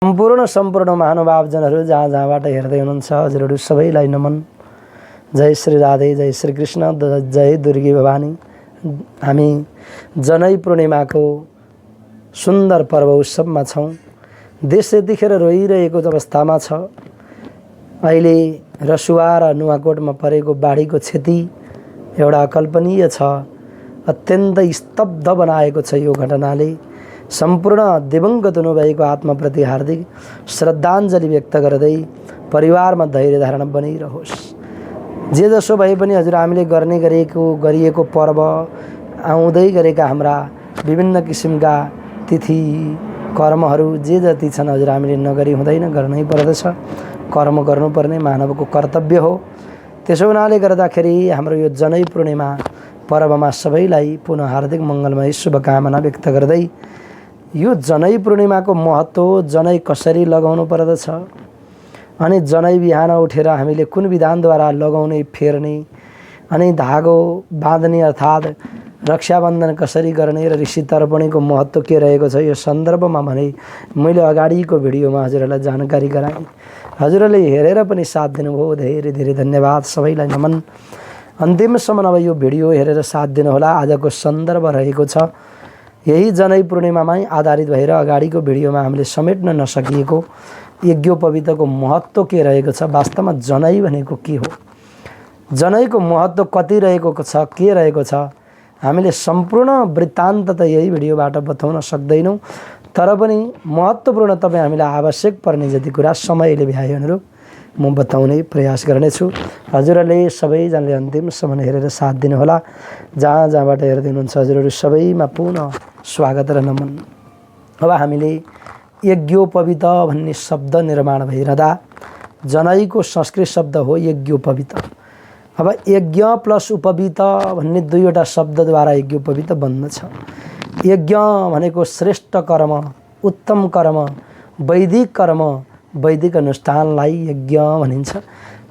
सम्पूर्ण महानुभावजनहरू जहाँ जहाँबाट हेर्दै हुनुहुन्छ हजुरहरू सबैलाई नमन। जय श्री राधे, जय श्री कृष्ण, जय दुर्गी भवानी। हामी जनै पूर्णिमाको सुन्दर पर्व उत्सवमा छौँ। देश यतिखेर रोइरहेको अवस्थामा छ। अहिले रसुवा र नुवाकोटमा परेको बाढीको क्षति एउटा अकल्पनीय छ। अत्यन्त स्तब्ध बनाएको छ यो घटनाले। सम्पूर्ण दिवंगत हुनुभएको आत्माप्रति हार्दिक श्रद्धाञ्जली व्यक्त गर्दै परिवारमा धैर्य धारण बनिरहोस्। जे जसो भए पनि हजुर हामीले गरिएको पर्व, आउँदै गरेका हाम्रा विभिन्न किसिमका तिथि कर्महरू जे जति छन् हजुर हामीले नगरी हुँदैन, गर्नै पर्दछ। कर्म गर्नुपर्ने मानवको कर्तव्य हो। त्यसो हुनाले गर्दाखेरि हाम्रो यो जनै पूर्णिमा पर्वमा सबैलाई पुनः हार्दिक मङ्गलमय शुभकामना व्यक्त गर्दै यो जनै पूर्णिमाको महत्त्व, जनै कसरी लगाउनु पर्दछ अनि जनै बिहान उठेर हामीले कुन विधानद्वारा लगाउने, फेर्ने अनि धागो बाँध्ने अर्थात् रक्षाबन्धन कसरी गर्ने र ऋषि तर्पणीको महत्त्व के रहेको छ, यो सन्दर्भमा भने मैले अगाडिको भिडियोमा हजुरहरूलाई जानकारी गराएँ। हजुरहरूले हेरेर पनि साथ दिनुभयो, धेरै धेरै धन्यवाद। सबैलाई नमन। अन्तिमसम्म अब यो भिडियो हेरेर साथ दिनुहोला। आजको सन्दर्भ रहेको छ यही जनै पूर्णिमामै आधारित भएर अगाडिको भिडियोमा हामीले समेट्न नसकिएको यज्ञोपवीतको महत्त्व के रहेको छ, वास्तवमा जनै भनेको के हो, जनैको महत्त्व कति रहेको छ, के रहेको छ, हामीले सम्पूर्ण वृत्तान्त त यही भिडियोबाट बताउन सक्दैनौँ। तर पनि महत्त्वपूर्ण तपाईँ हामीलाई आवश्यक पर्ने जति कुरा समयले भ्याए अनुरूप म बताउने प्रयास गर्नेछु। हजुरहरूले सबैजनाले अन्तिमसम्म हेरेर साथ दिनुहोला। जहाँ जहाँबाट हेर्दै हुनुहुन्छ हजुरहरू सबैमा पुनः स्वागत र नमन। अब हामीले यज्ञोपवीत भन्ने शब्द निर्माण भइरहँदा जनैको संस्कृत शब्द हो यज्ञोपवीत। अब यज्ञ प्लस उपवीत भन्ने दुईवटा शब्दद्वारा यज्ञोपवीत बन्दछ। यज्ञ भनेको श्रेष्ठ कर्म, उत्तम कर्म, वैदिक कर्म, वैदिक अनुष्ठानलाई यज्ञ भनिन्छ।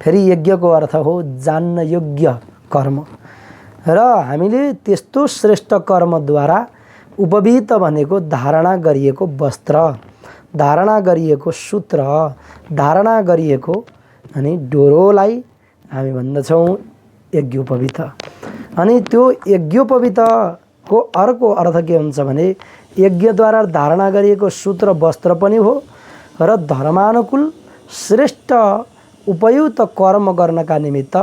फेरि यज्ञको अर्थ हो जान्न योग्य कर्म र हामीले त्यस्तो श्रेष्ठ कर्मद्वारा उपवीत भनेको धारणा गरिएको वस्त्र, धारणा गरिएको सूत्र, धारणा गरिएको अनि डोरोलाई हामी भन्दछौँ यज्ञोपवीत। अनि त्यो यज्ञोपवीतको अर्को अर्थ के हुन्छ भने यज्ञद्वारा धारणा गरिएको सूत्र वस्त्र पनि हो र धर्मानुकूल श्रेष्ठ उपयुक्त कर्म गर्नका निमित्त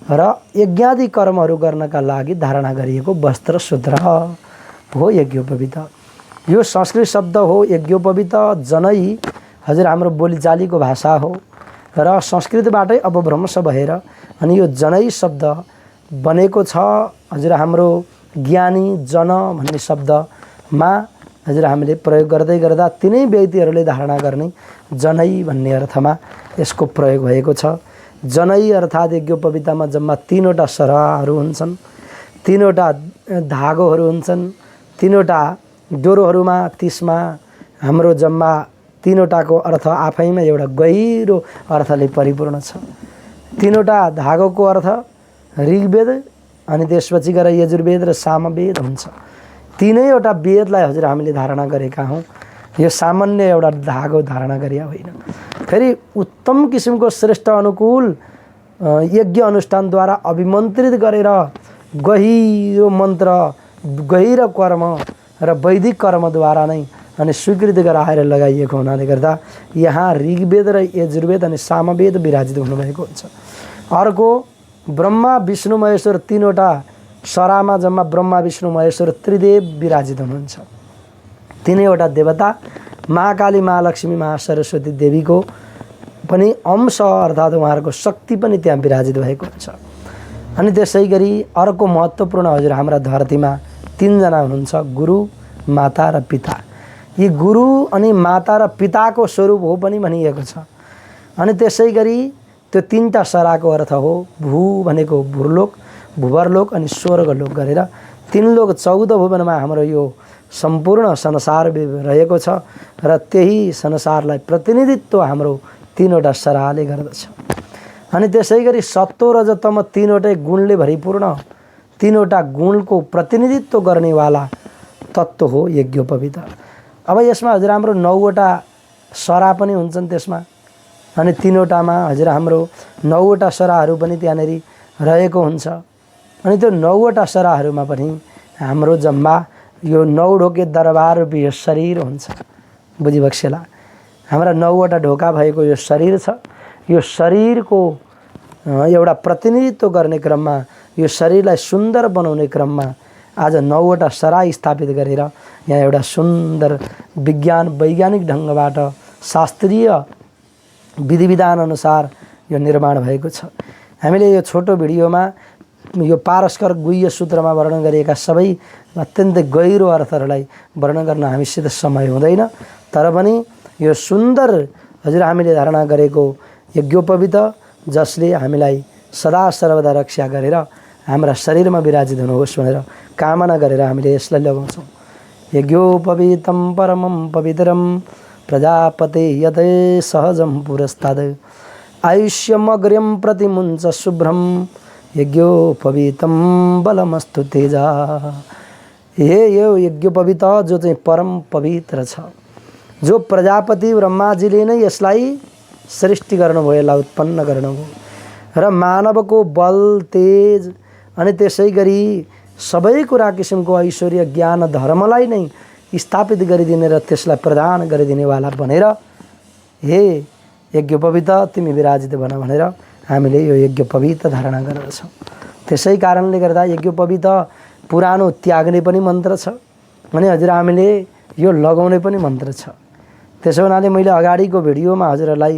र यज्ञादि कर्महरू गर्नका लागि धारणा गरिएको वस्त्र सूत्र हो यज्ञोपवीत। यो संस्कृत शब्द हो यज्ञोपवीत। जनै हजुर हाम्रो बोलीचालीको भाषा हो र संस्कृतबाटै अपभ्रंश भएर अनि यो जनै शब्द बनेको छ। हजुर हाम्रो ज्ञानी जन भन्ने शब्दमा हजुर हामीले प्रयोग गर्दै गर्दा तिनै व्यक्तिहरूले धारणा गर्ने जनै भन्ने अर्थमा यसको प्रयोग भएको छ। जनै अर्थात् यज्ञोपवीतमा जम्मा तीनवटा सरहहरू हुन्छन्, तीनवटा धागोहरू हुन्छन्, तीनवटा डोरोहरूमा 30मा हाम्रो जम्मा तीनवटाको अर्थ आफैमा एउटा गहिरो अर्थले परिपूर्ण छ। तीनवटा धागोको अर्थ ऋग्वेद अनि त्यसपछि गएर यजुर्वेद र सामवेद हुन्छ। तीनैवटा वेदलाई हजुर हामीले धारणा गरेका हौँ। यो सामान्य एउटा धागो धारणा गरिया होइन। फेरि उत्तम किसिमको श्रेष्ठ अनुकूल यज्ञ अनुष्ठानद्वारा अभिमन्त्रित गरेर गहिरो मन्त्र, गहिरो कर्म र वैदिक कर्मद्वारा नै अनि स्वीकृति गराएर लगाइएको हुनाले गर्दा यहाँ ऋग्वेद र यजुर्वेद अनि सामवेद विराजित हुनुभएको हुन्छ। अर्को ब्रह्मा विष्णु महेश्वर तीनवटा सरामा जम्मा ब्रह्मा विष्णु महेश्वर त्रिदेव विराजित हुनुहुन्छ। तीनैवटा देवता महाकाली, महालक्ष्मी, महासरस्वती देवीको पनि अंश अर्थात् उहाँहरूको शक्ति पनि त्यहाँ विराजित भएको हुन्छ। अनि त्यसै गरी अर्को महत्त्वपूर्ण हजुर हाम्रा धरतीमा तीनजना हुनुहुन्छ, गुरु, माता र पिता। यी गुरु अनि माता र पिताको स्वरूप हो पनि भनिएको छ। अनि त्यसै गरी त्यो तीनटा सराको अर्थ हो भू भनेको भूलोक, भूवरलोक अनि स्वर्गलोक गरेर तीन लोक 14 भुवनमा हाम्रो यो सम्पूर्ण संसार रहेको छ र त्यही संसारलाई प्रतिनिधित्व हाम्रो तीनवटा सराले गर्दछ। अनि त्यसै गरी सत्व रजतम तीनवटै गुणले भरिपूर्ण, तीनवटा गुणको प्रतिनिधित्व गर्नेवाला तत्त्व हो यज्ञोपवीत। अब यसमा हजुर हाम्रो 9वटा सरा पनि हुन्छन् त्यसमा। अनि 3वटामा हजुर हाम्रो 9वटा सराहरू पनि त्यहाँनेरि रहेको हुन्छ। अनि त्यो 9वटा सराहरूमा पनि हाम्रो जम्मा यो 9 ढोके दरबार रूपी यो शरीर हुन्छ। बुझिबक्सेला, हाम्रा 9वटा ढोका भएको यो शरीर छ। यो शरीरको एउटा प्रतिनिधित्व गर्ने क्रममा, यो शरीरलाई सुन्दर बनाउने क्रममा आज 9वटा सरा स्थापित गरेर यहाँ एउटा सुन्दर वैज्ञानिक ढङ्गबाट शास्त्रीय विधि विधान अनुसार यो निर्माण भएको छ। हामीले यो छोटो भिडियोमा यो पारस्कर गुह्य सूत्रमा वर्णन गरिएका सबै अत्यन्तै गहिरो अर्थहरूलाई वर्णन गर्न हामीसित समय हुँदैन। तर पनि यो सुन्दर हजुर हामीले धारणा गरेको यज्ञोपवीत जसले हामीलाई सदा सर्वदा रक्षा गरेर हाम्रा शरीरमा विराजित हुनुहोस् भनेर कामना गरेर हामीले यसलाई लगाउँछौँ। यज्ञोपवीतं परमं पवित्रं प्रजापते यते सहजं पुरस्ताद आयुष्यमग्र्यं प्रतिमुञ्च शुभ्रं यज्ञोपवीतं बलमस्तु तेजा। यो यज्ञोपवीत जो चाहिँ परम पवित्र छ, जो प्रजापति ब्रह्माजीले नै यसलाई सृष्टि गर्नुभयो, यसलाई उत्पन्न गर्नुभयो र मानवको बल तेज अनि त्यसै गरी सबै कुरा किसिमको ऐश्वर्य ज्ञान धर्मलाई नै स्थापित गरिदिने र त्यसलाई प्रदान गरिदिनेवाला भनेर हे यज्ञोपवीत तिमी विराजित बन भनेर हामीले यो यज्ञोपवीत धारणा गर्दछौँ। त्यसै कारणले गर्दा यज्ञोपवीत पुरानो त्याग्ने पनि मन्त्र छ अनि हजुर हामीले यो लगाउने पनि मन्त्र छ। त्यसो हुनाले मैले अगाडिको भिडियोमा हजुरहरूलाई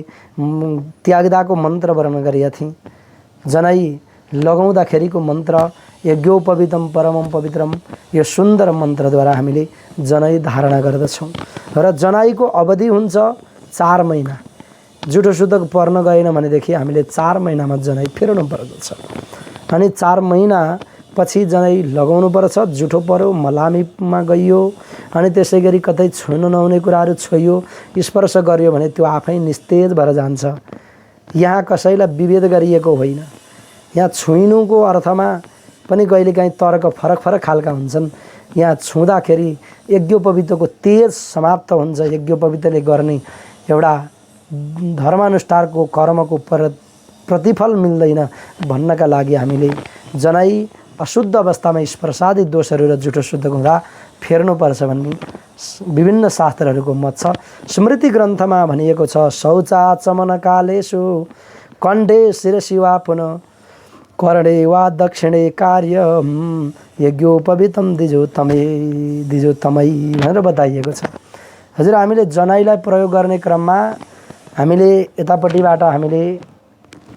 त्याग्दाको मन्त्र वर्णन गरेका थिएँ। जनै लगाउँदाखेरिको मन्त्र यज्ञोपवीतं परमं पवित्रम, यो सुन्दर मन्त्रद्वारा हामीले जनै धारणा गर्दछौँ र जनैको अवधि हुन्छ 4 महिना। जुठो सुतक पर्न गएन भनेदेखि हामीले 4 महिनामा जनै फेर्नु पर्दछ अनि 4 महिना पछि जनै लगाउनु पर्छ। जुठो पर्यो, मलामीमा गइयो अनि त्यसै गरी कतै छुन नहुने कुराहरू छोइयो, स्पर्श गरियो भने त्यो आफै निस्तेज भएर जान्छ। यहाँ कसैलाई विभेद गरिएको होइन। यहाँ छुइनुको अर्थमा पनि कहिलेकाहीँ तर्क फरक फरक खालका हुन्छन्। यहाँ छुँदाखेरि यज्ञोपवीतको तेज समाप्त हुन्छ। यज्ञोपवीतले गर्ने एउटा धर्मानुष्ठानको कर्मको प्रतिफल मिल्दैन भन्नका लागि हामीले जनै अशुद्ध अवस्थामा स्पर्शादि दोषहरू र जुठो शुद्ध हुँदा फेर्नुपर्छ भन्ने विभिन्न शास्त्रहरूको मत छ। स्मृति ग्रन्थमा भनिएको छ, शौचाचमन कालेषु कण्ठे शिरसि वा पुनः कर्णे वा दक्षिणे कार्य यज्ञोपवीतं दिजोतमै भनेर बताइएको छ। हजुर हामीले जनैलाई प्रयोग गर्ने क्रममा हामीले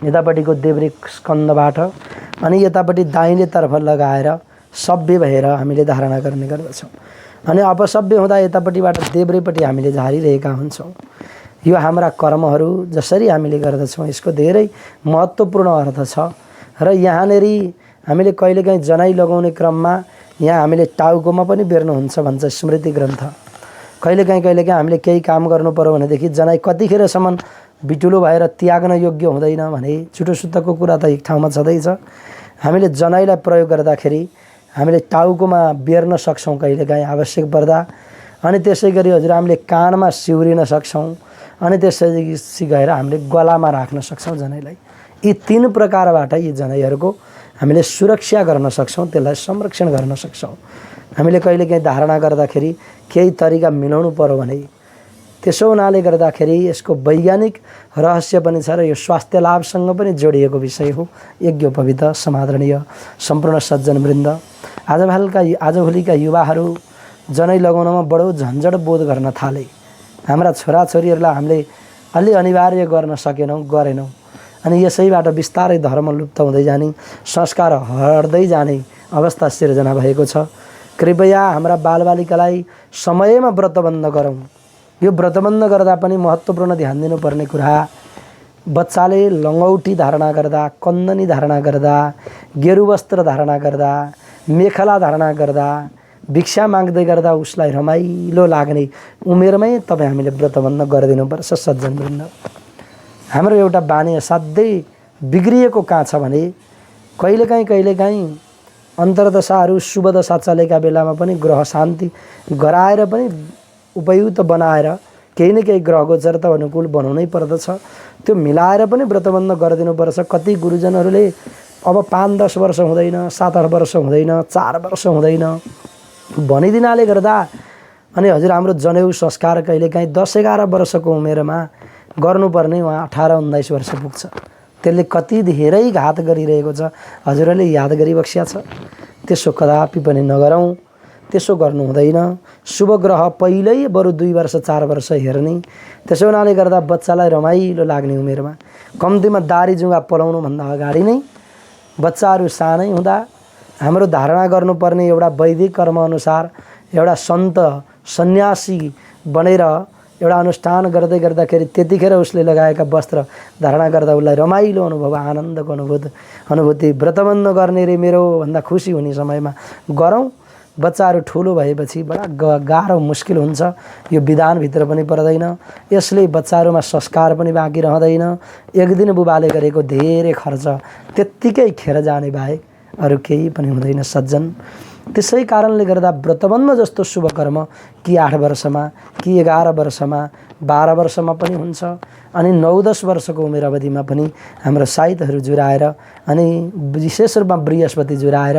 यतापट्टिको देब्रे स्कन्धबाट अनि यतापट्टि दाहिनेतर्फ लगाएर सभ्य भएर हामीले धारणा गर्ने गर्दछौँ अनि अपसभ्य हुँदा यतापट्टिबाट देब्रेपट्टि हामीले झारिरहेका हुन्छौँ। यो हाम्रा कर्महरू जसरी हामीले गर्दछौँ यसको धेरै महत्त्वपूर्ण अर्थ छ र यहाँनेरि हामीले कहिलेकाहीँ जनै लगाउने क्रममा यहाँ हामीले टाउकोमा पनि बेर्नुहुन्छ भन्छ स्मृति ग्रन्थ। कहिलेकाहीँ हामीले केही काम गर्नु पर्यो भनेदेखि जनै कतिखेरसम्म बिटुलो भएर त्याग्न योग्य हुँदैन भने छुटो सुत्तको कुरा त एक ठाउँमा छँदैछ। हामीले जनैलाई प्रयोग गर्दाखेरि हामीले टाउकोमा बेर्न सक्छौँ कहिलेकाहीँ आवश्यक पर्दा अनि त्यसै गरी हजुर हामीले कानमा सिउरिन सक्छौँ अनि त्यसपछि गएर हामीले गलामा राख्न सक्छौँ जनैलाई। यी 3 प्रकारबाट यी जनैहरूको हामीले सुरक्षा गर्न सक्छौँ, त्यसलाई संरक्षण गर्न सक्छौँ। हामीले कहिलेकाहीँ धारणा गर्दाखेरि केही तरिका मिलाउनु पर्यो भने त्यसो हुनाले गर्दाखेरि यसको वैज्ञानिक रहस्य पनि छ र यो स्वास्थ्य लाभसँग पनि जोडिएको विषय हो। यज्ञोपवीत समादरणीय सम्पूर्ण सज्जनवृन्द, आजभोलिका युवाहरू जनै लगाउनमा बडो झन्झट बोध गर्न थाले। हाम्रा छोराछोरीहरूलाई हामीले अलि अनिवार्य गर्न गरेनौँ अनि यसैबाट बिस्तारै धर्म लुप्त हुँदै जाने, संस्कार हट्दै जाने अवस्था सिर्जना भएको छ। कृपया हाम्रा बालबालिकालाई समयमा व्रतबन्ध गरौँ। यो व्रतबन्ध गर्दा पनि महत्त्वपूर्ण ध्यान दिनुपर्ने कुरा, बच्चाले लङ्गौटी धारणा गर्दा, कन्दनी धारणा गर्दा, गेरु वस्त्र धारणा गर्दा, मेखला धारणा गर्दा, भिक्षा माग्दै गर्दा उसलाई रमाइलो लाग्ने उमेरमै हामीले व्रतबन्ध गरिदिनुपर्छ। सज्जनवृन्द, हाम्रो एउटा बानी असाध्यै बिग्रिएको कहाँ छ भने कहिलेकाहीँ अन्तर्दशाहरू शुभ दशा चलेका बेलामा पनि ग्रह शान्ति गराएर पनि उपयुक्त बनाएर केही न केही ग्रह गोचर त अनुकूल बनाउनै पर्दछ। त्यो मिलाएर पनि व्रतबन्ध गरिदिनुपर्छ। कति गुरुजनहरूले अब 5-10 वर्ष हुँदैन, 7-8 वर्ष हुँदैन, 4 वर्ष हुँदैन भनिदिनाले गर्दा अनि हजुर हाम्रो जनेउ संस्कार कहिलेकाहीँ 10-11 वर्षको उमेरमा गर्नुपर्ने उहाँ 18-19 वर्ष पुग्छ। त्यसले कति धेरै घात गरिरहेको छ हजुरहरूले याद गरिबक्स्या छ। त्यसो कदापि पनि नगरौँ, त्यसो गर्नु हुँदैन। शुभ ग्रह पहिल्यै बरु 2 वर्ष 4 वर्ष हेर्ने। त्यसो हुनाले गर्दा बच्चालाई रमाइलो लाग्ने उमेरमा कम्तीमा दारी जुङ्गा पलाउनुभन्दा अगाडि नै बच्चाहरू सानै हुँदा हाम्रो धारणा गर्नुपर्ने एउटा वैदिक कर्मअनुसार एउटा सन्त सन्यासी बनेर एउटा अनुष्ठान गर्दै गर्दाखेरि त्यतिखेर उसले लगाएका वस्त्र धारणा गर्दा उसलाई रमाइलो अनुभव, आनन्दको अनुभूति व्रतबन्ध गर्ने रे मेरो भन्दा खुसी हुने समयमा गरौँ। बच्चाहरू ठुलो भएपछि बडा गाह्रो मुस्किल हुन्छ। यो विधानभित्र पनि पर्दैन। यसले बच्चाहरूमा संस्कार पनि बाँकी रहँदैन। एक दिन बुबाले गरेको धेरै खर्च त्यत्तिकै खेर जाने बाहेक अरू केही पनि हुँदैन सज्जन। त्यसै कारणले गर्दा व्रतबन्ध जस्तो शुभ कर्म कि 8 वर्षमा कि 11 वर्षमा 12 वर्षमा पनि हुन्छ। अनि 9-10 वर्षको उमेर अवधिमा पनि हाम्रो साइतहरू जुराएर अनि विशेष रूपमा बृहस्पति जुराएर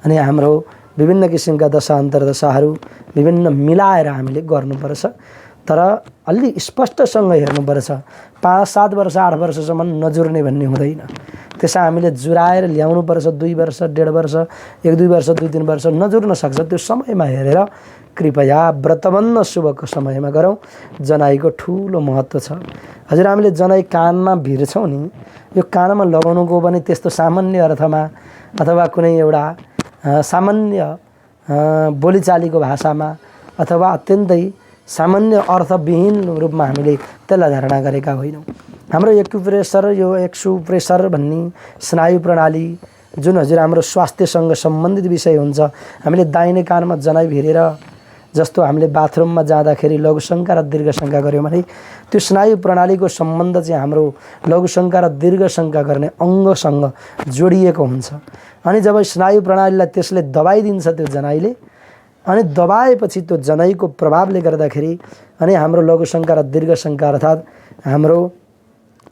अनि हाम्रो विभिन्न किसिमका दशा अन्तर्दशाहरू विभिन्न मिलाएर हामीले गर्नुपर्छ। तर अलि स्पष्टसँग हेर्नुपर्छ। 5-7 वर्ष 8 वर्षसम्म नजुर्ने भन्ने हुँदैन। त्यसै हामीले जुराएर ल्याउनुपर्छ। 2 वर्ष 1.5 वर्ष 1-2 वर्ष 2-3 वर्ष नजुर्न सक्छ। त्यो समयमा हेरेर कृपया व्रतबन्ध शुभको समयमा गरौँ। जनाईको ठुलो महत्त्व छ। हजुर हामीले जनाई कानमा भिर्छौँ नि, यो कानमा लगाउनुको पनि त्यस्तो सामान्य अर्थमा अथवा कुनै एउटा सामान्य बोलीचालीको भाषामा अथवा अत्यन्तै सामान्य अर्थविहीन रूपमा हामीले त्यसलाई धारणा गरेका होइनौँ। हाम्रो एक्युप्रेसर यो एक्सुप्रेसर भन्ने स्नायु प्रणाली जुन हजुर हाम्रो स्वास्थ्यसँग सम्बन्धित विषय हुन्छ। हामीले दाहिने कानमा जनाई भिरेर जस्तो हामीले बाथरुममा जाँदाखेरि लघुशङ्का र दीर्घशङ्का गऱ्यौँ भने त्यो स्नायु प्रणालीको सम्बन्ध चाहिँ हाम्रो लघुशङ्का र दीर्घशङ्का गर्ने अङ्गसँग जोडिएको हुन्छ। अनि जब स्नायु प्रणालीलाई त्यसले दबाइदिन्छ त्यो जनाईले, अनि दबाएपछि त्यो जनाईको प्रभावले गर्दाखेरि अनि हाम्रो लघुशङ्का र दीर्घशङ्का अर्थात् हाम्रो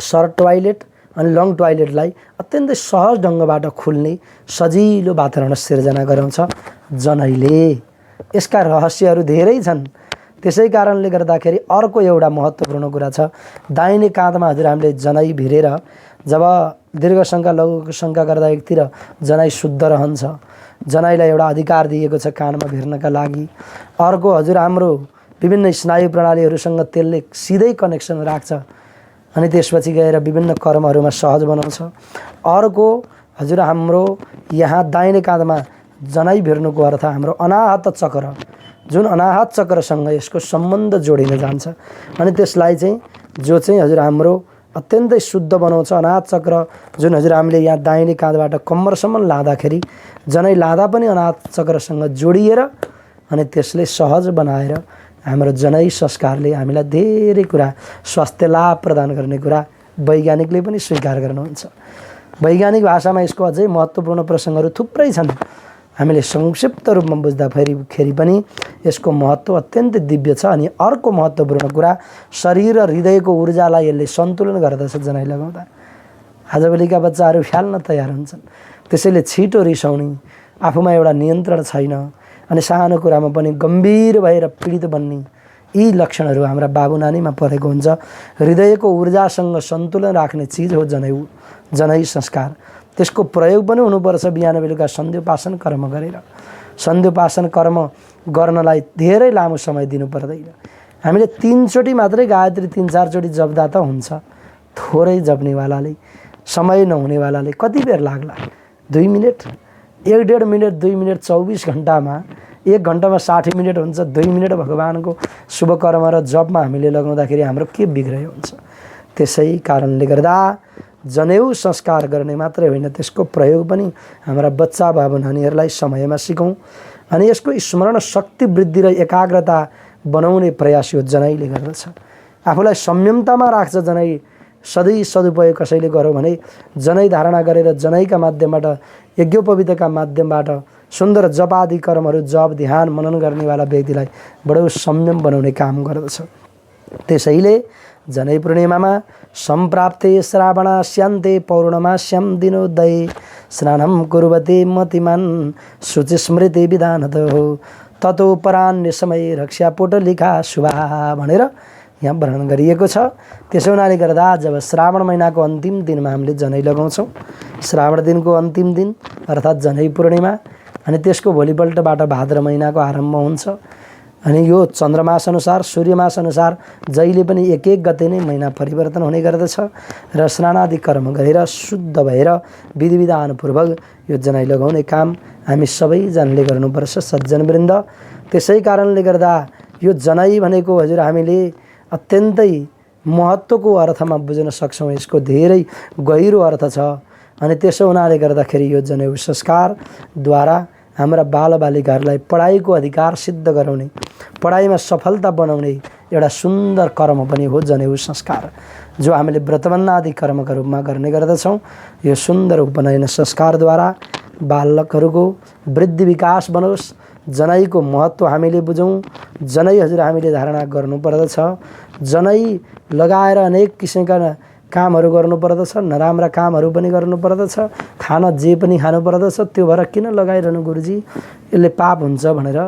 सर्ट टोयलेट अनि लङ टोयलेटलाई अत्यन्तै सहज ढङ्गबाट खुल्ने सजिलो वातावरण सिर्जना गराउँछ जनाईले। यसका रहस्यहरू धेरै छन्। त्यसै कारणले गर्दाखेरि अर्को एउटा महत्त्वपूर्ण कुरा छ। दाहिने काँधमा हजुर हामीले जनाई भिरेर जब दीर्घशङ्का लघुशङ्का गर्दा एकतिर जनाई शुद्ध रहन्छ। जनाईलाई एउटा अधिकार दिएको छ कानमा भिर्नका लागि। अर्को हजुर हाम्रो विभिन्न स्नायु प्रणालीहरूसँग त्यसले सिधै कनेक्सन राख्छ अनि त्यसपछि गएर विभिन्न कर्महरूमा सहज बनाउँछ। अर्को हजुर हाम्रो यहाँ दाहिने काँधमा जनाई भिर्नुको अर्थ हाम्रो अनाहत चक्र, जुन अनाहत चक्रसँग यसको सम्बन्ध जोडिन जान्छ अनि त्यसलाई चाहिँ जो चाहिँ हजुर हाम्रो अत्यन्तै शुद्ध बनाउँछ। अनाहत चक्र जुन हजुर हामीले यहाँ दाहिने काँधबाट कम्मरसम्म लाँदाखेरि जनै लाँदा पनि अनाहत चक्रसँग जोडिएर अनि त्यसले सहज बनाएर हाम्रो जनै संस्कारले हामीलाई धेरै कुरा स्वास्थ्य लाभ प्रदान गर्ने कुरा वैज्ञानिकले पनि स्वीकार गर्नुहुन्छ। वैज्ञानिक भाषामा यसको अझै महत्त्वपूर्ण प्रसङ्गहरू थुप्रै छन्। हामीले संक्षिप्त रूपमा बुझ्दाखेरि पनि यसको महत्त्व अत्यन्तै दिव्य छ। अनि अर्को महत्त्वपूर्ण कुरा शरीर र हृदयको ऊर्जालाई यसले सन्तुलन गर्दछ जनाई लगाउँदा। आजभोलिका बच्चाहरू फ्याल्न तयार हुन्छन्। त्यसैले छिटो रिसाउने, आफूमा एउटा नियन्त्रण छैन अनि सानो कुरामा पनि गम्भीर भएर पीडित बन्ने यी लक्षणहरू हाम्रा बाबु नानीमा परेको हुन्छ। हृदयको ऊर्जासँग सन्तुलन राख्ने चिज हो जनै संस्कार। त्यसको प्रयोग पनि हुनुपर्छ बिहान बेलुका सन्ध्योपासन कर्म गरेर। सन्ध्योपासन कर्म गर्नलाई धेरै लामो समय दिनु पर्दैन। हामीले 3 चोटि मात्रै गायत्री 3-4 चोटि जप्दा त हुन्छ। थोरै जप्नेवालाले, समय नहुनेवालाले कति बेर लाग्ला? 2 मिनट, 1-1.5 मिनट, 2 मिनट 24 घन्टामा 1 घन्टामा 60 मिनट हुन्छ। 2 मिनट भगवानको शुभ कर्म र जपमा हामीले लगाउँदाखेरि हाम्रो के बिग्रय हुन्छ। त्यसै कारणले गर्दा जनेऊ संस्कार गर्ने मात्रै होइन, त्यसको प्रयोग पनि हाम्रा बच्चा बाबु नानीहरूलाई समयमा सिकौँ। अनि यसको स्मरण शक्ति वृद्धि र एकाग्रता बनाउने प्रयास यो जनाईले गर्दछ। आफूलाई संयमतामा राख्छ जनै। सधैँ सदुपयोग कसैले गर्यो भने जनै धारणा गरेर जनैका माध्यमबाट यज्ञोपवीतका माध्यमबाट सुन्दर जपादि कर्महरू जप ध्यान मनन गर्नेवाला व्यक्तिलाई बडो संयम बनाउने काम गर्दछ। त्यसैले जनै पूर्णिमामा सम्प्राप्ते श्रावणास्यान्ते पौर्णमास्यां दिनोदये स्नानं कुर्वते मतिमान् शुचिस्मृति विधानतः ततो परान्य समय रक्षा पोटलिका शुभा भनेर यहाँ वर्णन गरिएको छ। त्यसो हुनाले गर्दा जब श्रावण महिनाको अन्तिम दिनमा हामीले जनै लगाउँछौँ, श्रावण दिनको अन्तिम दिन अर्थात् जनै पूर्णिमा, अनि त्यसको भोलिपल्टबाट भाद्र महिनाको आरम्भ हुन्छ। अनि यो चन्द्रमास अनुसार सूर्यमास अनुसार जहिले पनि एक एक गते नै महिना परिवर्तन हुने गर्दछ र स्नानादि कर्म गरेर शुद्ध भएर विधि विधानपूर्वक यो जनै लगाउने काम हामी सबैजनाले गर्नुपर्छ सज्जनवृन्द। त्यसै कारणले गर्दा यो जनै भनेको हजुर हामीले अत्यन्तै महत्त्वको अर्थमा बुझ्न सक्छौँ। यसको धेरै गहिरो अर्थ छ। अनि त्यसो हुनाले गर्दाखेरि यो जनेऊ संस्कारद्वारा हाम्रा बालबालिकाहरूलाई पढाइको अधिकार सिद्ध गराउने, पढाइमा सफलता बनाउने एउटा सुन्दर कर्म पनि हो जनेऊ संस्कार, जो हामीले व्रतबन्ध आदि कर्मका रूपमा गर्ने गर्दछौँ। यो सुन्दर उपनयन संस्कारद्वारा बालकहरूको वृद्धि विकास बनोस्, जनैको महत्त्व हामीले बुझौँ। जनै हजुर हामीले धारणा गर्नुपर्दछ। जनै लगाएर अनेक किसिमका कामहरू गर्नुपर्दछ, नराम्रा कामहरू पनि गर्नुपर्दछ, खाना जे पनि खानुपर्दछ। त्यो भएर किन लगाइरहनु गुरुजी, यसले पाप हुन्छ भनेर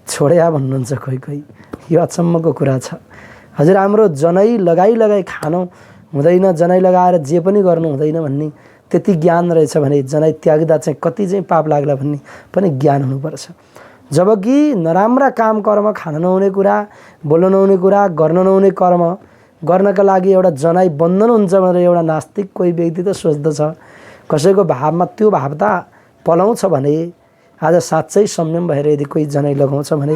छोड्या भन्नुहुन्छ कोही कोही। यो अचम्मको कुरा छ। हजुर हाम्रो जनै लगाई खानु हुँदैन, जनै लगाएर जे पनि गर्नु हुँदैन भन्ने त्यति ज्ञान रहेछ भने जनै त्याग्दा चाहिँ कति चाहिँ पाप लाग्ला भन्ने पनि ज्ञान हुनुपर्छ। जबकि नराम्रा काम कर्म खान नहुने कुरा, बोल्न नहुने कुरा, गर्न नहुने कर्म गर्नका लागि एउटा जनै बन्धन हुन्छ भनेर एउटा नास्तिक कोही व्यक्ति त सोच्दछ। कसैको भावमा त्यो भाव त पलाउँछ भने आज साँच्चै संयम भएर यदि कोही जनै लगाउँछ भने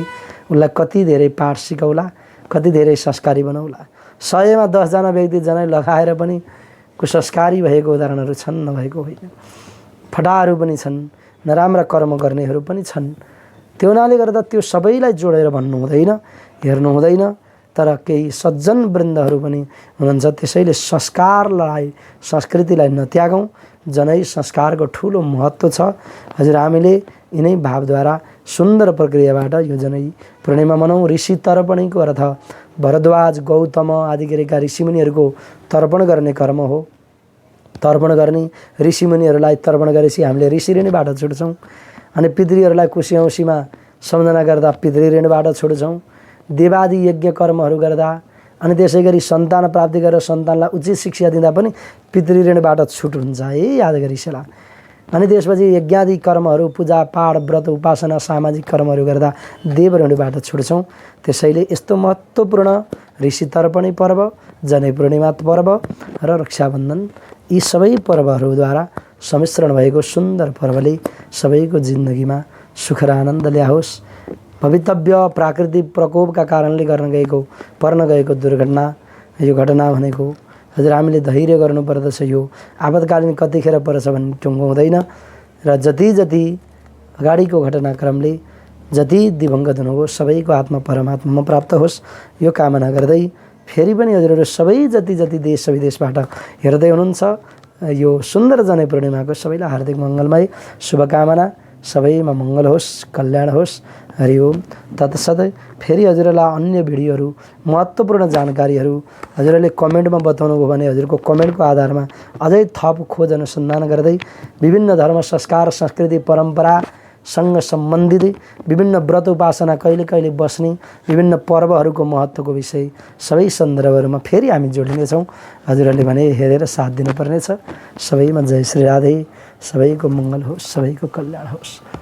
उसलाई कति धेरै पाठ सिकाउला, कति धेरै संस्कारी बनाउला। 100मा 10 जना व्यक्ति जनै लगाएर पनि कुसंस्कारी भएको उदाहरणहरू छन्, नभएको होइन। फटाहरू पनि छन्, नराम्रा कर्म गर्नेहरू पनि छन्। त्यो हुनाले गर्दा त्यो सबैलाई जोडेर भन्नु हुँदैन, हेर्नु हुँदैन। तर केही सज्जन वृन्दहरू पनि हुनुहुन्छ। त्यसैले संस्कारलाई, संस्कृतिलाई नत्यागौँ। जनै संस्कारको ठुलो महत्त्व छ। हजुर हामीले यिनै भावद्वारा सुन्दर प्रक्रियाबाट यो जनै पूर्णिमा मनाउँ। ऋषि तर्पणीको अर्थ भरद्वाज, गौतम आदि गरेका ऋषिमुनिहरूको तर्पण गर्ने कर्म हो। तर्पण गर्ने ऋषिमुनिहरूलाई तर्पण गरेपछि हामीले ऋषि ऋणबाट छुट्छौँ। अनि पितृहरूलाई खुसी औँसीमा सम्झना गर्दा पितृ ऋणबाट छुट्छौँ। देवादि यज्ञ कर्महरू गर्दा अनि त्यसै गरी सन्तान प्राप्ति गरेर सन्तानलाई उचित शिक्षा दिँदा पनि पितृ ऋणबाट छुट हुन्छ है, याद गरिसला। अनि त्यसपछि यज्ञादि कर्महरू, पूजापाठ, व्रत उपासना, सामाजिक कर्महरू गर्दा देव ऋणबाट छुट्छौँ। त्यसैले यस्तो महत्त्वपूर्ण ऋषि तर्पणी पर्व, जनै पूर्णिमा पर्व र रक्षाबन्धन, यी सबै पर्वहरूद्वारा सम्मिश्रण भएको सुन्दर पर्वले सबैको जिन्दगीमा सुख र आनन्द ल्याओस्। भवितव्य प्राकृतिक प्रकोपका कारणले पर्न गएको दुर्घटना, यो घटना भनेको हजुर हामीले धैर्य गर्नुपर्दछ। यो आपतकालीन कतिखेर पर्छ भन्ने टुङ्गो हुँदैन। र जति अगाडिको घटनाक्रमले जति दिवंगत हुनुभयो सबैको आत्मा परमात्मामा प्राप्त होस्, यो कामना गर्दै फेरि पनि हजुरहरू सबै जति देश विदेशबाट हेर्दै हुनुहुन्छ यो सुन्दर जनै पूर्णिमाको सबैलाई हार्दिक मङ्गलमय शुभकामना। सबैमा मङ्गल होस्, कल्याण होस्। हरि ओम तत्सत। फेरि हजुरहरूलाई अन्य भिडियोहरू, महत्त्वपूर्ण जानकारीहरू हजुरहरूले कमेन्टमा बताउनु भयो भने हजुरको कमेन्टको आधारमा अझै थप खोज अनुसन्धान गर्दै विभिन्न धर्म, संस्कार, संस्कृति, परम्परासँग सम्बन्धित विभिन्न व्रत उपासना, कहिले कहिले बस्ने विभिन्न पर्वहरूको महत्त्वको विषय सबै सन्दर्भहरूमा फेरि हामी जोडिनेछौँ। हजुरहरूले भने हेरेर साथ दिनुपर्नेछ। सबैमा जय श्री राधे। सबैको मङ्गल होस्, सबैको कल्याण होस्।